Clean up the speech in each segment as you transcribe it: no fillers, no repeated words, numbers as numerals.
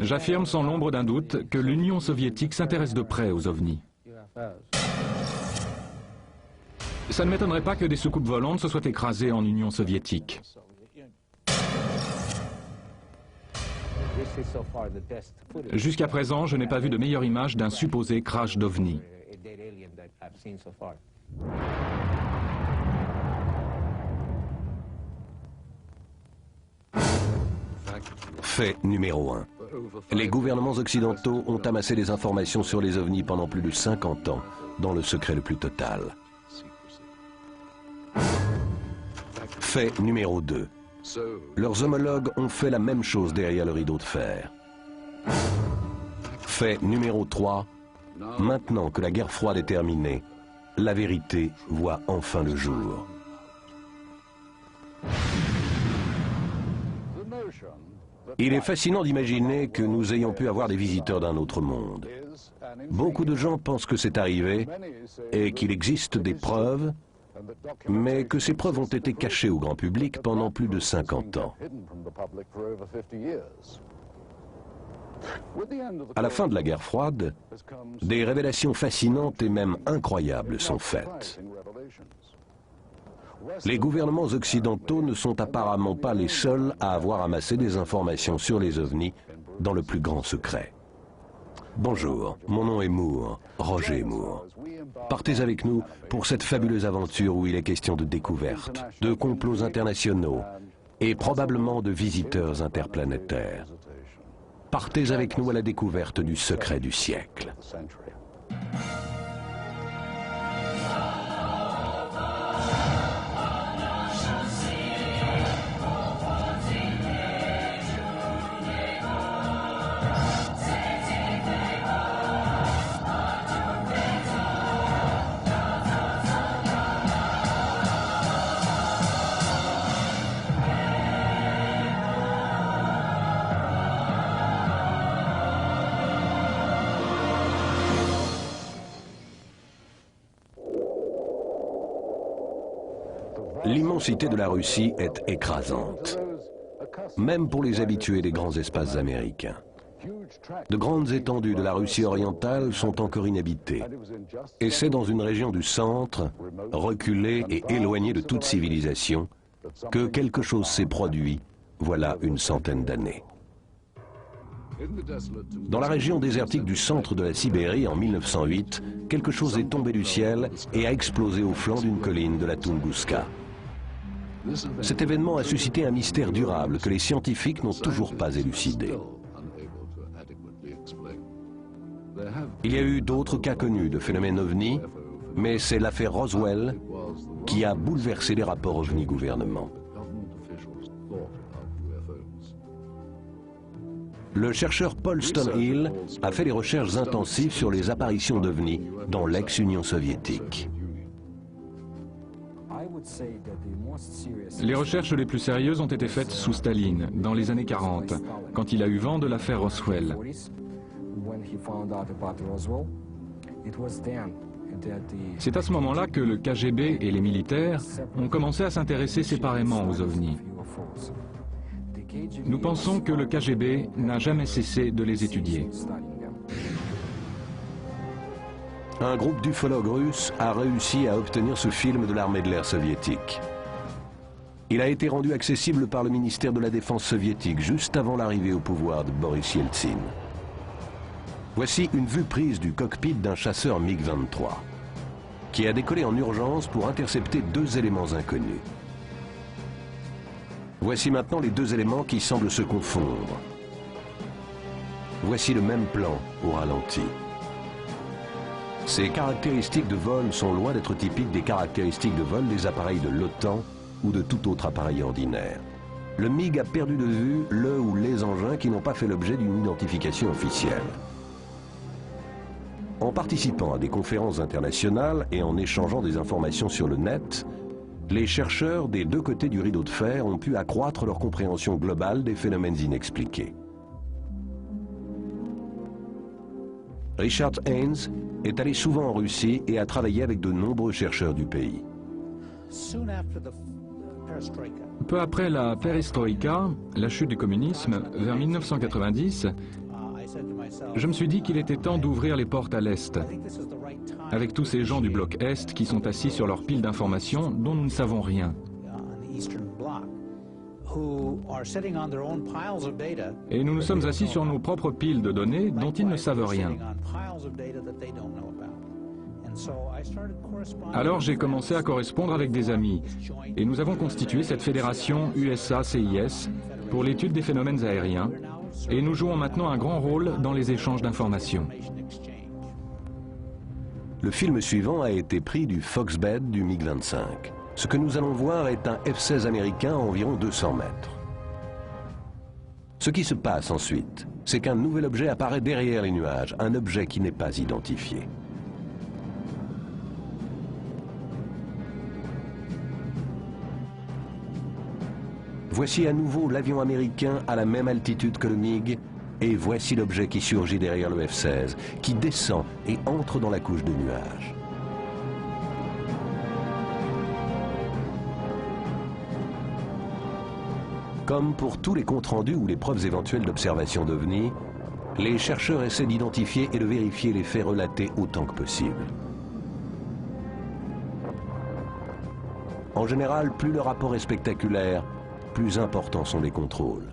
J'affirme sans l'ombre d'un doute que l'Union soviétique s'intéresse de près aux ovnis. Ça ne m'étonnerait pas que des soucoupes volantes se soient écrasées en Union soviétique. Jusqu'à présent, je n'ai pas vu de meilleure image d'un supposé crash d'ovni. Fait numéro 1. Les gouvernements occidentaux ont amassé des informations sur les ovnis pendant plus de 50 ans, dans le secret le plus total. Fait numéro 2. Leurs homologues ont fait la même chose derrière le rideau de fer. Fait numéro 3. Maintenant que la guerre froide est terminée, la vérité voit enfin le jour. Il est fascinant d'imaginer que nous ayons pu avoir des visiteurs d'un autre monde. Beaucoup de gens pensent que c'est arrivé et qu'il existe des preuves, mais que ces preuves ont été cachées au grand public pendant plus de 50 ans. À la fin de la guerre froide, des révélations fascinantes et même incroyables sont faites. Les gouvernements occidentaux ne sont apparemment pas les seuls à avoir amassé des informations sur les ovnis dans le plus grand secret. Bonjour, mon nom est Moore, Roger Moore. Partez avec nous pour cette fabuleuse aventure où il est question de découvertes, de complots internationaux et probablement de visiteurs interplanétaires. Partez avec nous à la découverte du secret du siècle. L'immensité de la Russie est écrasante, même pour les habitués des grands espaces américains. De grandes étendues de la Russie orientale sont encore inhabitées. Et c'est dans une région du centre, reculée et éloignée de toute civilisation, que quelque chose s'est produit, voilà une centaine d'années. Dans la région désertique du centre de la Sibérie, en 1908, quelque chose est tombé du ciel et a explosé au flanc d'une colline de la Tunguska. Cet événement a suscité un mystère durable que les scientifiques n'ont toujours pas élucidé. Il y a eu d'autres cas connus de phénomènes ovnis, mais c'est l'affaire Roswell qui a bouleversé les rapports ovni-gouvernement. Le chercheur Paul Stonehill a fait des recherches intensives sur les apparitions d'ovnis dans l'ex-Union soviétique. Les recherches les plus sérieuses ont été faites sous Staline, dans les années 40, quand il a eu vent de l'affaire Roswell. C'est à ce moment-là que le KGB et les militaires ont commencé à s'intéresser séparément aux ovnis. Nous pensons que le KGB n'a jamais cessé de les étudier. Un groupe d'ufologues russes a réussi à obtenir ce film de l'armée de l'air soviétique. Il a été rendu accessible par le ministère de la Défense soviétique juste avant l'arrivée au pouvoir de Boris Yeltsin. Voici une vue prise du cockpit d'un chasseur MiG-23 qui a décollé en urgence pour intercepter deux éléments inconnus. Voici maintenant les deux éléments qui semblent se confondre. Voici le même plan au ralenti. Ces caractéristiques de vol sont loin d'être typiques des caractéristiques de vol des appareils de l'OTAN ou de tout autre appareil ordinaire. Le MiG a perdu de vue le ou les engins qui n'ont pas fait l'objet d'une identification officielle. En participant à des conférences internationales et en échangeant des informations sur le net, les chercheurs des deux côtés du rideau de fer ont pu accroître leur compréhension globale des phénomènes inexpliqués. Richard Haynes est allé souvent en Russie et a travaillé avec de nombreux chercheurs du pays. Peu après la perestroïka, la chute du communisme, vers 1990, Je me suis dit qu'il était temps d'ouvrir les portes à l'Est, avec tous ces gens du bloc Est qui sont assis sur leur pile d'informations dont nous ne savons rien. Et nous nous sommes assis sur nos propres piles de données dont ils ne savent rien. Alors j'ai commencé à correspondre avec des amis et nous avons constitué cette fédération USA-CIS pour l'étude des phénomènes aériens et nous jouons maintenant un grand rôle dans les échanges d'informations. Le film suivant a été pris du Foxbed du MiG-25. Ce que nous allons voir est un F-16 américain à environ 200 mètres. Ce qui se passe ensuite, c'est qu'un nouvel objet apparaît derrière les nuages, un objet qui n'est pas identifié. Voici à nouveau l'avion américain à la même altitude que le MiG, et voici l'objet qui surgit derrière le F-16, qui descend et entre dans la couche de nuages. Comme pour tous les comptes rendus ou les preuves éventuelles d'observation d'OVNI, les chercheurs essaient d'identifier et de vérifier les faits relatés autant que possible. En général, plus le rapport est spectaculaire, plus importants sont les contrôles.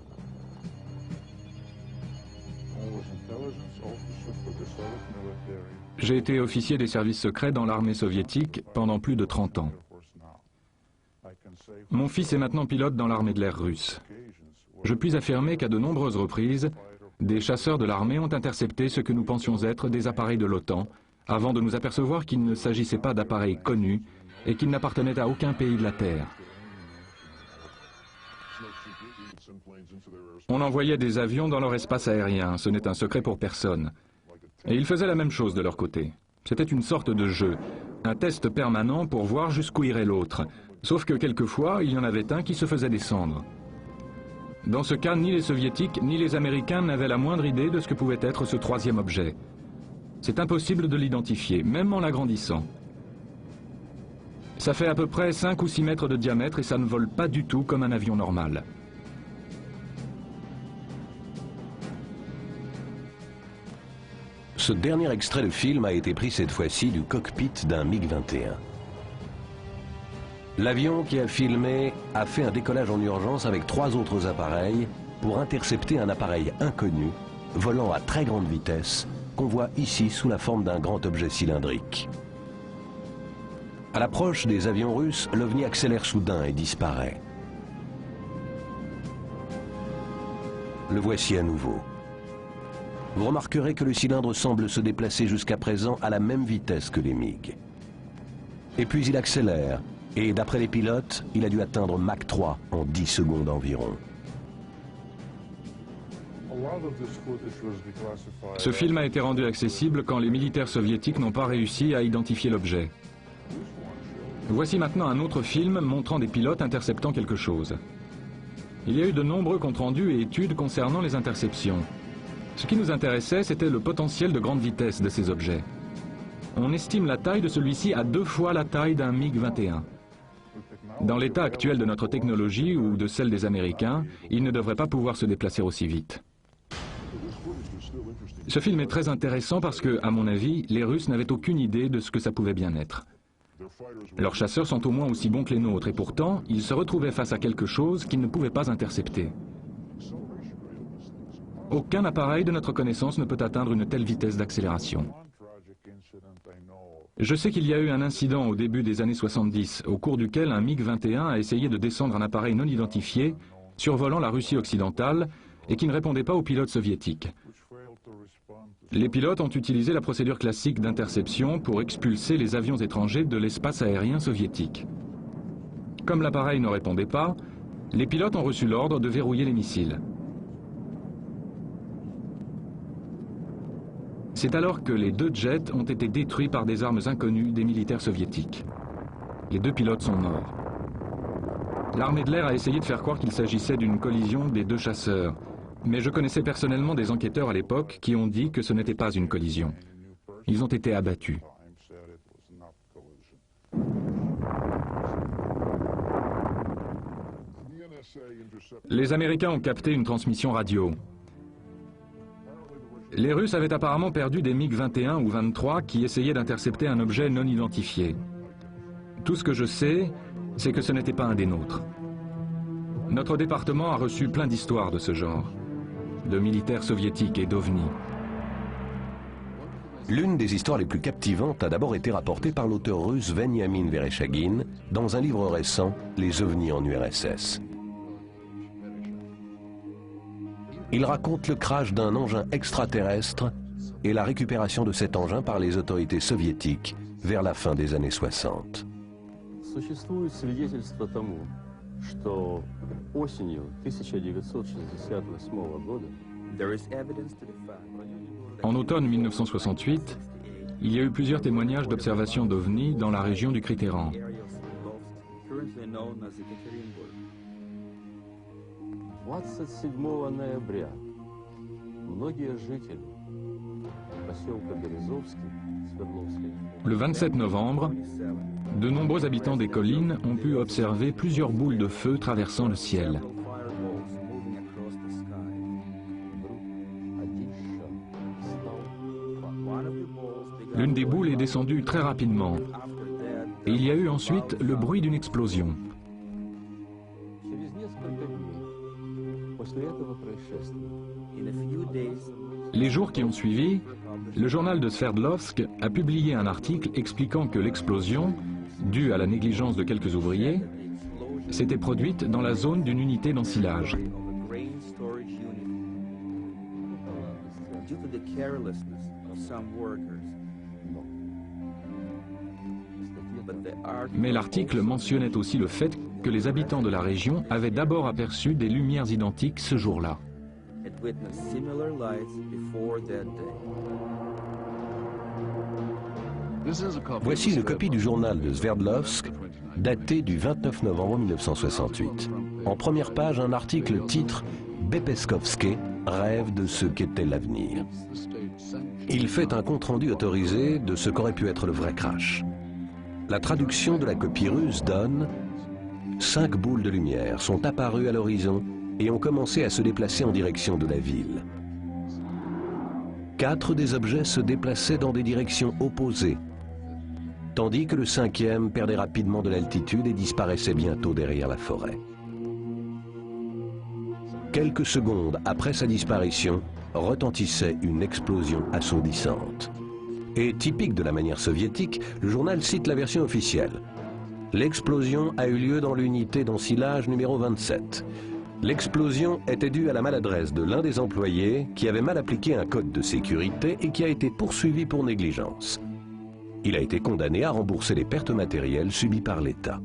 J'ai été officier des services secrets dans l'armée soviétique pendant plus de 30 ans. Mon fils est maintenant pilote dans l'armée de l'air russe. Je puis affirmer qu'à de nombreuses reprises, des chasseurs de l'armée ont intercepté ce que nous pensions être des appareils de l'OTAN, avant de nous apercevoir qu'il ne s'agissait pas d'appareils connus et qu'ils n'appartenaient à aucun pays de la Terre. On envoyait des avions dans leur espace aérien, ce n'est un secret pour personne. Et ils faisaient la même chose de leur côté. C'était une sorte de jeu, un test permanent pour voir jusqu'où irait l'autre. Sauf que quelquefois, il y en avait un qui se faisait descendre. Dans ce cas, ni les Soviétiques ni les Américains n'avaient la moindre idée de ce que pouvait être ce troisième objet. C'est impossible de l'identifier, même en l'agrandissant. Ça fait à peu près 5 ou 6 mètres de diamètre et ça ne vole pas du tout comme un avion normal. Ce dernier extrait de film a été pris cette fois-ci du cockpit d'un MiG-21. L'avion qui a filmé a fait un décollage en urgence avec 3 autres appareils pour intercepter un appareil inconnu, volant à très grande vitesse, qu'on voit ici sous la forme d'un grand objet cylindrique. À l'approche des avions russes, l'OVNI accélère soudain et disparaît. Le voici à nouveau. Vous remarquerez que le cylindre semble se déplacer jusqu'à présent à la même vitesse que les MiG. Et puis il accélère, et d'après les pilotes, il a dû atteindre Mach 3 en 10 secondes environ. Ce film a été rendu accessible quand les militaires soviétiques n'ont pas réussi à identifier l'objet. Voici maintenant un autre film montrant des pilotes interceptant quelque chose. Il y a eu de nombreux comptes rendus et études concernant les interceptions. Ce qui nous intéressait, c'était le potentiel de grande vitesse de ces objets. On estime la taille de celui-ci à 2 fois la taille d'un MiG-21. Dans l'état actuel de notre technologie ou de celle des Américains, il ne devrait pas pouvoir se déplacer aussi vite. Ce film est très intéressant parce que, à mon avis, les Russes n'avaient aucune idée de ce que ça pouvait bien être. Leurs chasseurs sont au moins aussi bons que les nôtres et pourtant, ils se retrouvaient face à quelque chose qu'ils ne pouvaient pas intercepter. Aucun appareil de notre connaissance ne peut atteindre une telle vitesse d'accélération. Je sais qu'il y a eu un incident au début des années 70, au cours duquel un MiG-21 a essayé de descendre un appareil non identifié, survolant la Russie occidentale, et qui ne répondait pas aux pilotes soviétiques. Les pilotes ont utilisé la procédure classique d'interception pour expulser les avions étrangers de l'espace aérien soviétique. Comme l'appareil ne répondait pas, les pilotes ont reçu l'ordre de verrouiller les missiles. C'est alors que les 2 jets ont été détruits par des armes inconnues des militaires soviétiques. Les 2 pilotes sont morts. L'armée de l'air a essayé de faire croire qu'il s'agissait d'une collision des 2 chasseurs. Mais je connaissais personnellement des enquêteurs à l'époque qui ont dit que ce n'était pas une collision. Ils ont été abattus. Les Américains ont capté une transmission radio. Les Russes avaient apparemment perdu des MiG-21 ou 23 qui essayaient d'intercepter un objet non identifié. Tout ce que je sais, c'est que ce n'était pas un des nôtres. Notre département a reçu plein d'histoires de ce genre, de militaires soviétiques et d'ovnis. L'une des histoires les plus captivantes a d'abord été rapportée par l'auteur russe Veniamin Vereshchagin dans un livre récent, Les ovnis en URSS. Il raconte le crash d'un engin extraterrestre et la récupération de cet engin par les autorités soviétiques vers la fin des années 60. Существует свидетельство тому, что осенью 1968 года En automne 1968, il y a eu plusieurs témoignages d'observation d'ovnis dans la région du Critéran. 27 ноября многие жители поселка Березовский, Свердловской, Le 27 novembre, de nombreux habitants des collines ont pu observer plusieurs boules de feu traversant le ciel. L'une des boules est descendue très rapidement et il y a eu ensuite le bruit d'une explosion. Les jours qui ont suivi, le journal de Sverdlovsk a publié un article expliquant que l'explosion, due à la négligence de quelques ouvriers, s'était produite dans la zone d'une unité d'ensilage. Mais l'article mentionnait aussi le fait que les habitants de la région avaient d'abord aperçu des lumières identiques ce jour-là. Voici une copie du journal de Sverdlovsk, daté du 29 novembre 1968. En première page, un article titre « Bepeskovske rêve de ce qu'était l'avenir ». Il fait un compte-rendu autorisé de ce qu'aurait pu être le vrai crash. La traduction de la copie russe donne « 5 boules de lumière sont apparues à l'horizon et ont commencé à se déplacer en direction de la ville. 4 des objets se déplaçaient dans des directions opposées, tandis que le 5e perdait rapidement de l'altitude et disparaissait bientôt derrière la forêt. Quelques secondes après sa disparition, retentissait une explosion assourdissante. Et typique de la manière soviétique, le journal cite la version officielle. L'explosion a eu lieu dans l'unité d'ensilage numéro 27. L'explosion était due à la maladresse de l'un des employés qui avait mal appliqué un code de sécurité et qui a été poursuivi pour négligence. Il a été condamné à rembourser les pertes matérielles subies par l'État.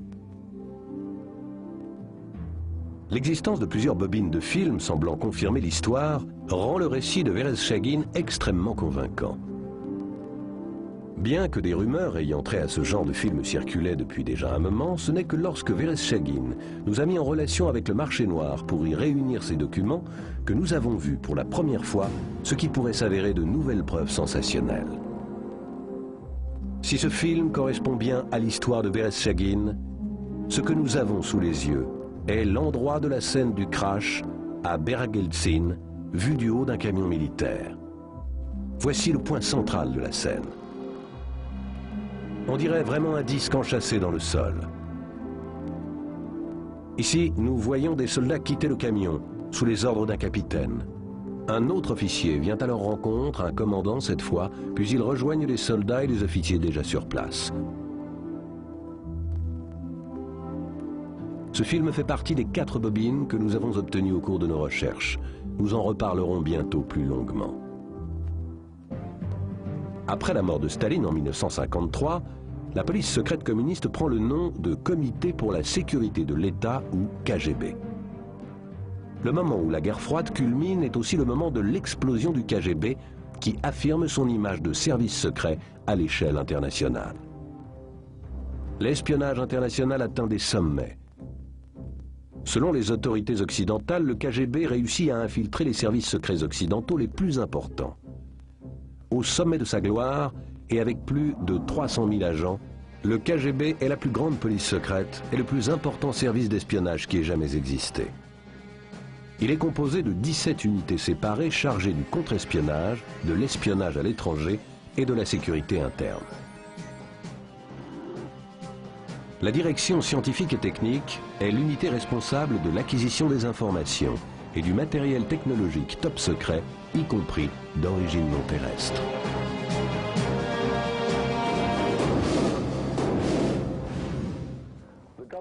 L'existence de plusieurs bobines de films semblant confirmer l'histoire rend le récit de Vereshchagin extrêmement convaincant. Bien que des rumeurs ayant trait à ce genre de film circulaient depuis déjà un moment, ce n'est que lorsque Vereshchagin nous a mis en relation avec le marché noir pour y réunir ces documents que nous avons vu pour la première fois ce qui pourrait s'avérer de nouvelles preuves sensationnelles. Si ce film correspond bien à l'histoire de Vereshchagin, ce que nous avons sous les yeux est l'endroit de la scène du crash à Berageltsin, vu du haut d'un camion militaire. Voici le point central de la scène. On dirait vraiment un disque enchâssé dans le sol. Ici, nous voyons des soldats quitter le camion, sous les ordres d'un capitaine. Un autre officier vient à leur rencontre, un commandant cette fois, puis ils rejoignent les soldats et les officiers déjà sur place. Ce film fait partie des 4 bobines que nous avons obtenues au cours de nos recherches. Nous en reparlerons bientôt plus longuement. Après la mort de Staline en 1953, la police secrète communiste prend le nom de Comité pour la sécurité de l'État ou KGB. Le moment où la guerre froide culmine est aussi le moment de l'explosion du KGB qui affirme son image de service secret à l'échelle internationale. L'espionnage international atteint des sommets. Selon les autorités occidentales, le KGB réussit à infiltrer les services secrets occidentaux les plus importants. Au sommet de sa gloire, et avec plus de 300 000 agents, le KGB est la plus grande police secrète et le plus important service d'espionnage qui ait jamais existé. Il est composé de 17 unités séparées chargées du contre-espionnage, de l'espionnage à l'étranger et de la sécurité interne. La direction scientifique et technique est l'unité responsable de l'acquisition des informations et du matériel technologique top secret, y compris d'origine non terrestre.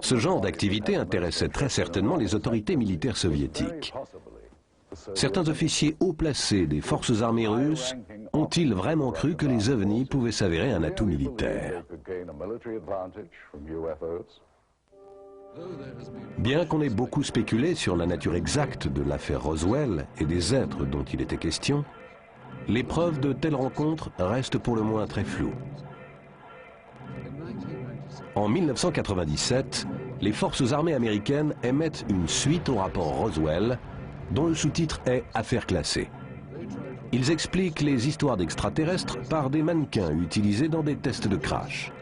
Ce genre d'activité intéressait très certainement les autorités militaires soviétiques. Certains officiers haut placés des forces armées russes ont-ils vraiment cru que les ovnis pouvaient s'avérer un atout militaire? Bien qu'on ait beaucoup spéculé sur la nature exacte de l'affaire Roswell et des êtres dont il était question, les preuves de telles rencontres restent pour le moins très floues. En 1997, les forces armées américaines émettent une suite au rapport Roswell, dont le sous-titre est « Affaires classées ». Ils expliquent les histoires d'extraterrestres par des mannequins utilisés dans des tests de crash.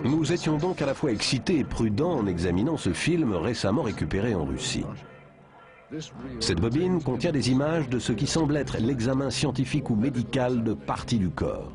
Nous étions donc à la fois excités et prudents en examinant ce film récemment récupéré en Russie. Cette bobine contient des images de ce qui semble être l'examen scientifique ou médical de parties du corps.